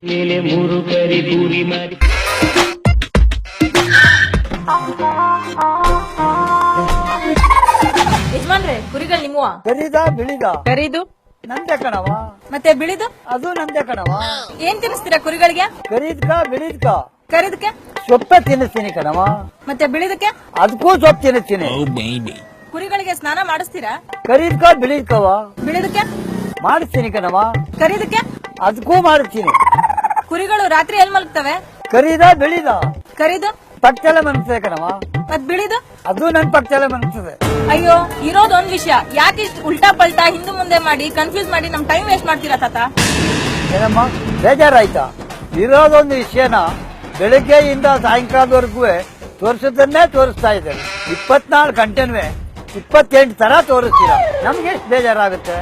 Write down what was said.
ಮೇಲೆ ಮೂರು ಕರಿ ಪೂರಿ ಮಾಡಿ ಯಜಮಾನ್ರೆ ಕುರಿಗಳು ನಿಮ್ಮವ ಕರೀದ ಬಿಳಿದ ಕರೀದು ನಂದೆ ಕಣವ, ಮತ್ತೆ ಬಿಳಿದು ಅದು ನಂದೆ ಕಣವ. ಏನ್ ತಿನ್ನಿಸ್ತೀರಾ ಕುರಿಗಳಿಗೆ? ಕರೀದ್ಕ ಬಿಳಿದ್ಕ ಕರೀದಕ್ಕೆ ಸೊಪ್ಪೆ ತಿನ್ನಿಸ್ತೀನಿ ಕಣವ, ಮತ್ತೆ ಬಿಳಿದಕ್ಕೆ ಅದಕ್ಕೂ ಸೊಪ್ಪು ತಿನ್ನಿಸ್ತೀನಿ. ಕುರಿಗಳಿಗೆ ಸ್ನಾನ ಮಾಡಿಸ್ತೀರಾ? ಕರೀದ್ಕ ಬಿಳಿದ್ಕವ ಬಿಳಿದಕ್ಕೆ ಮಾಡಿಸ್ತೀನಿ ಕಣವ, ಕರೀದಕ್ಕೆ ಅದಕ್ಕೂ ಮಾಡಿಸ್ತೀನಿ. ಕುರಿಗಳು ರಾತ್ರಿ ಎಲ್ ಮಲಗ್ತವೆ? ಕರೀದ ಬಿಳಿದ ಕರೀದು ಪಕ್ಕದಲ್ಲೇ ಮನಸ್ತದೆ ಕಣವ, ಮತ್ ಬಿಳಿದು? ಅದು ನನ್ ಪಕ್ಕದಲ್ಲೇ ಮನಸ್ತದೆ. ಅಯ್ಯೋ ಇರೋದೊಂದ್ ವಿಷಯ, ಯಾಕೆ ಇಷ್ಟು ಉಲ್ಟಾ ಪಲ್ಟಾ ಹಿಂದೆ ಮುಂದೆ ಮಾಡಿ ಕನ್ಫ್ಯೂಸ್ ಮಾಡಿ ನಮ್ ಟೈಮ್ ವೇಸ್ಟ್ ಮಾಡ್ತೀರಾ ತಾತ? ಏನಮ್ಮ ಬೇಜಾರಾಯ್ತಾ? ಇರೋದೊಂದು ವಿಷಯನ ಬೆಳಗ್ಗೆಯಿಂದ ಸಾಯಂಕಾಲದವರೆಗೂ ತೋರಿಸೋದನ್ನೇ ತೋರಿಸ್ತಾ ಇದ್ದಾರೆ. 24 ಗಂಟೆನೂ 28 ತರ ತೋರಿಸ್ತೀರ, ನಮ್ಗೆ ಎಷ್ಟು ಬೇಜಾರಾಗುತ್ತೆ.